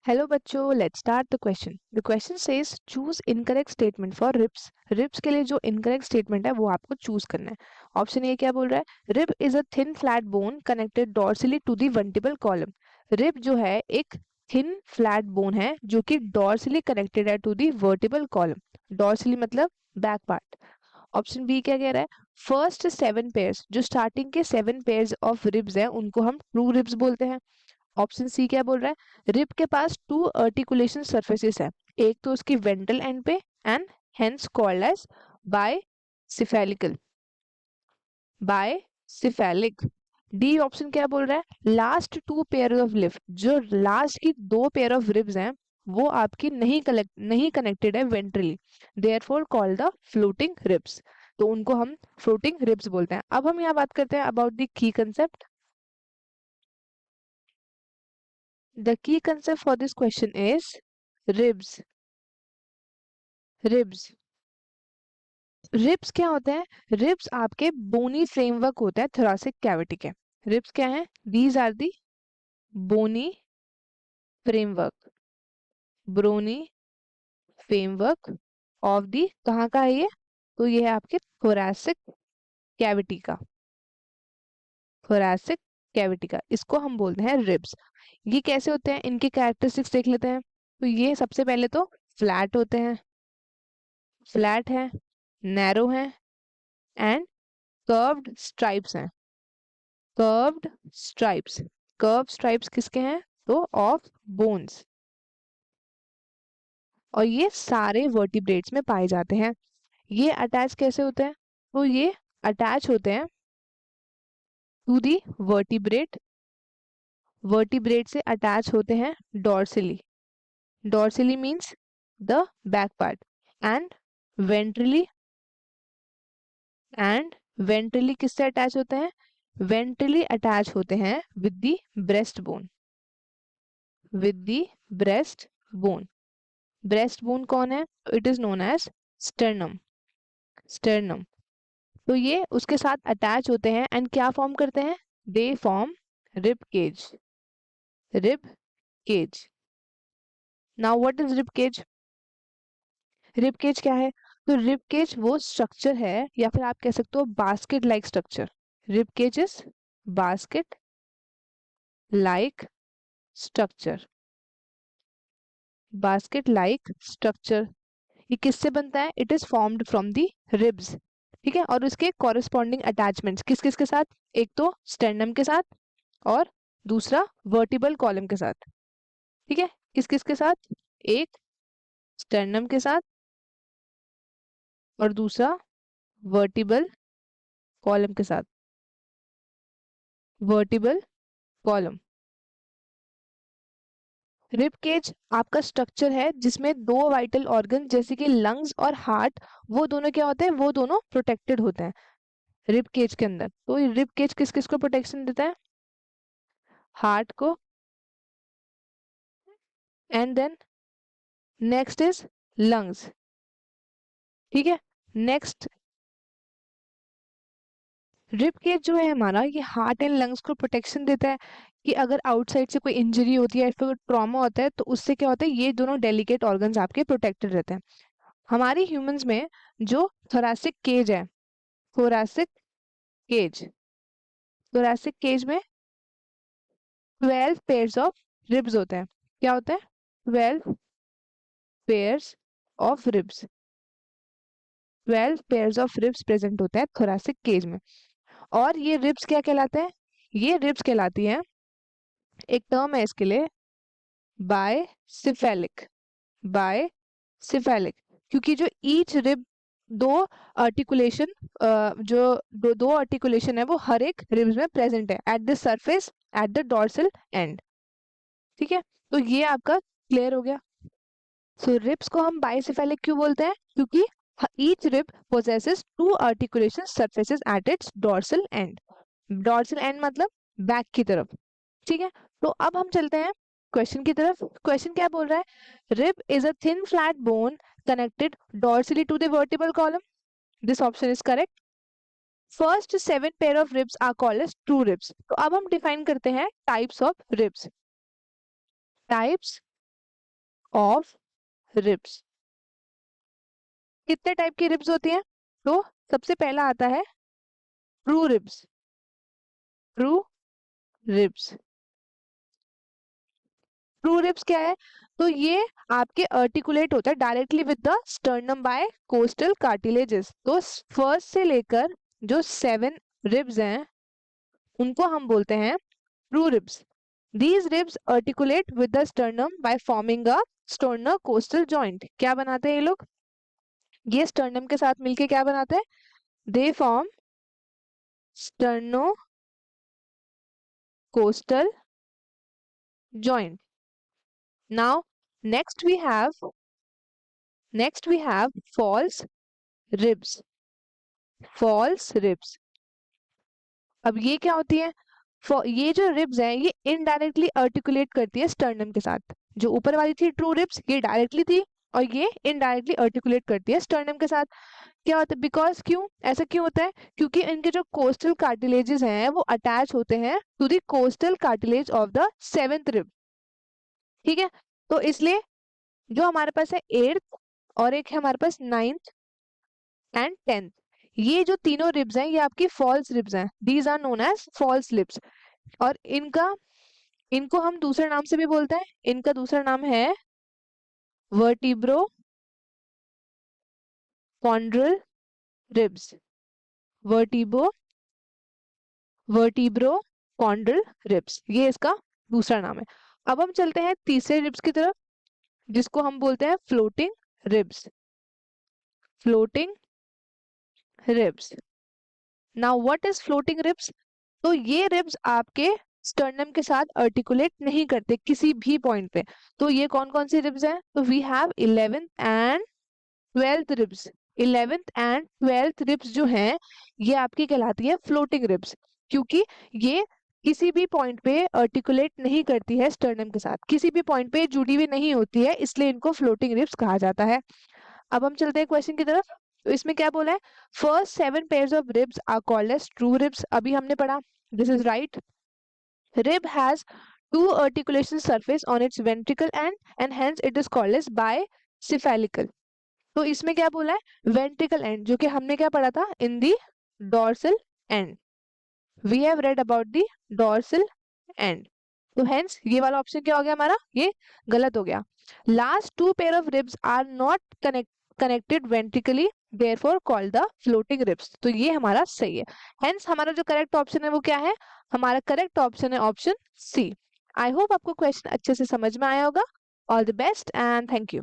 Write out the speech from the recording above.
Hello बच्चों, let's start the question. The question says choose incorrect statement for ribs. Ribs के लिए जो incorrect statement है वो आपको चूज करना है। ऑप्शन ए क्या बोल रहा है? Rib is a thin flat bone connected dorsally to the vertebral column. Rib जो है एक थिन फ्लैट बोन है जो कि डॉर्सली कनेक्टेड है to the vertebral column. Dorsally मतलब बैक पार्ट। ऑप्शन बी क्या कह रहा है? फर्स्ट 7 पेयर्स, जो स्टार्टिंग के 7 पेयर्स ऑफ रिब्स हैं उनको हम ट्रू रिब्स बोलते हैं। ऑप्शन सी क्या बोल रहा है? रिब के पास 2 आर्टिकुलेशन सरफेसेस है, एक तो उसकी वेंट्रल एंड पे and hence called as bicephalical, bicephalic. D option क्या बोल रहा है? लास्ट 2 पेयर ऑफ लिव, जो लास्ट की 2 पेयर ऑफ रिब्स हैं वो आपकी नहीं कनेक्टेड है ventrally, therefore called the floating ribs. तो उनको हम फ्लोटिंग रिब्स बोलते हैं। अब हम यहाँ बात करते हैं about the key concept. The key concept for this question is ribs. Ribs. Ribs क्या होते हैं? रिब्स आपके बोनी फ्रेमवर्क होता है थोरासिक कैविटी के। रिब्स क्या है? These are the bony framework, bony framework of the, कहाँ का है ये? तो ये है आपके थोरासिक कैविटी का, थोरासिक कैविटी का, इसको हम बोलते हैं रिब्स। ये कैसे होते हैं, इनके कैरेक्टरिस्टिक्स देख लेते हैं। तो ये सबसे पहले तो फ्लैट होते हैं, फ्लैट है, नैरो है एंड कर्व्ड स्ट्राइप्स हैं। कर्व्ड स्ट्राइप्स, कर्व स्ट्राइप्स किसके हैं? तो ऑफ बोन्स। और ये सारे वर्टिब्रेट्स में पाए जाते हैं। ये अटैच कैसे होते हैं? तो ये अटैच होते हैं टू दी वर्टिब्रेट, वर्टिब्रेट से अटैच होते हैं dorsally. Dorsally means the back part and ventrally, and ventrally किससे अटैच होते हैं? वेंट्रली अटैच होते हैं with the breastbone, with the breastbone. Breastbone कौन है? It is known as sternum, sternum. तो ये उसके साथ अटैच होते हैं एंड क्या फॉर्म करते हैं? They form rib cage, rib cage. Now what is rib cage? Rib cage क्या है? तो रिब केज वो स्ट्रक्चर है, या फिर आप कह सकते हो basket like structure. Rib cage is basket like structure, basket like structure. ये किससे बनता है? It is formed from the ribs. ठीक है, और उसके कॉरेस्पॉन्डिंग अटैचमेंट्स किस किस के साथ? एक तो स्टेर्नम के साथ और दूसरा वर्टिबल कॉलम के साथ। ठीक है, किस किस के साथ? एक स्टेर्नम के साथ और दूसरा वर्टिबल कॉलम के साथ, वर्टिबल कॉलम। रिब केज आपका स्ट्रक्चर है जिसमें 2 वाइटल ऑर्गन जैसे कि लंग्स और हार्ट, वो दोनों क्या होते हैं? वो दोनों प्रोटेक्टेड होते हैं रिब केज के अंदर। तो ये रिब केज किस किस को प्रोटेक्शन देता है? हार्ट को, and then next is lungs. ठीक है, नेक्स्ट रिब केज जो है हमारा, ये हार्ट एंड लंग्स को प्रोटेक्शन देता है कि अगर आउटसाइड से कोई इंजरी होती है या फिर ट्रॉमा होता है तो उससे क्या होता है? ये दोनों डेलिकेट ऑर्गन्स आपके प्रोटेक्टेड रहते हैं। हमारी ह्यूमंस में जो थोरैसिक केज है, थोरैसिक केज, थोरैसिक केज में 12 पेयर्स ऑफ रिब्स होते हैं। क्या होता है? 12 pairs of ribs, 12 pairs of ribs present होते हैं थोरैसिक केज में। और ये रिब्स क्या कहलाते हैं? ये रिब्स कहलाती हैं, एक टर्म है इसके लिए, बायसिफेलिक, बायसिफेलिक। क्योंकि जो ईच रिब दो आर्टिकुलेशन, जो दो आर्टिकुलेशन है वो हर एक रिब्स में प्रेजेंट है at the surface, at the dorsal and. ठीक है, तो ये आपका क्लियर हो गया। सो रिब्स को हम बायसिफेलिक क्यों बोलते हैं? क्योंकि each rib possesses 2 articulation surfaces at its dorsal and. Dorsal and मतलब बैक की तरफ। ठीक है, तो अब हम चलते हैं क्वेश्चन की तरफ। क्वेश्चन क्या बोल रहा है? Rib is a thin flat bone connected dorsally to the vertebral column. This option is correct. First 7 pair of ribs are called as true ribs. तो अब हम डिफाइन करते हैं types of ribs. Types of ribs. कितने type की ribs होती हैं? तो सबसे पहला आता है true ribs. True ribs. True ribs क्या है? तो ये आपके आर्टिकुलेट होता है directly with the sternum by costal cartilages. तो फर्स्ट से लेकर जो 7 रिब्स हैं उनको हम बोलते हैं true ribs. These ribs articulate with the sternum by forming a sternocostal joint। क्या बनाते हैं ये लोग? ये sternum के साथ मिलके क्या बनाते हैं? They form sternocostal joint। Now next we have false ribs। false ribs। अब ये क्या होती है? ये जो रिब्स हैं ये इनडायरेक्टली आर्टिकुलेट करती है स्टर्नम के साथ। जो ऊपर वाली थी ट्रू रिब्स ये डायरेक्टली थी और ये इनडायरेक्टली आर्टिकुलेट करती है स्टर्नम के साथ। क्या होता है? बिकॉज क्यों ऐसा क्यों होता है? क्योंकि इनके जो कोस्टल कार्टिलेजेस हैं वो अटैच होते हैं to the costal cartilage of the 7th rib. ठीक है, तो इसलिए जो हमारे पास है 8th और एक है हमारे पास 9th एंड 10th, ये जो तीनों रिब्स हैं ये आपकी फॉल्स रिब्स हैं। These are known as false ribs. और इनको हम दूसरे नाम से भी बोलते हैं। इनका दूसरा नाम है vertebro chondral ribs. Vertebro chondral ribs, ये इसका दूसरा नाम है। अब हम चलते हैं तीसरे रिब्स की तरफ जिसको हम बोलते हैं floating ribs. Floating ribs. Now what is floating ribs? तो ये रिब्स आपके स्टर्नम के साथ आर्टिकुलेट नहीं करते किसी भी पॉइंट पे। तो ये कौन कौन सी रिब्स हैं? तो we have 11th and 12th ribs. 11th and 12th ribs जो हैं ये आपकी कहलाती है फ्लोटिंग रिब्स, क्योंकि ये किसी भी पॉइंट पे आर्टिकुलेट नहीं करती है स्टर्नम के साथ, किसी भी पॉइंट पे जुड़ी हुई नहीं होती है, इसलिए इनको फ्लोटिंग रिब्स कहा जाता है। अब हम चलते हैं क्वेश्चन की तरफ। तो इसमें क्या बोला है? First 7 pairs of ribs are called as true ribs. अभी हमने पढ़ा, this is right. Rib has two articulation surface on its ventricle end and hence it is called as bicephalical। तो इसमें क्या बोला है? ventricle end, जो कि हमने क्या पढ़ा था? in the dorsal end। we have read about the dorsal end। तो hence ये वाला ऑप्शन क्या हो गया हमारा? ये गलत हो गया। last two pair of ribs are not connected ventrically therefore called the floating ribs। तो ये हमारा सही है। hence हमारा जो करेक्ट ऑप्शन है वो क्या है? हमारा करेक्ट ऑप्शन है ऑप्शन सी। आई होप आपको क्वेश्चन अच्छे से समझ में आया होगा। All the best and thank you.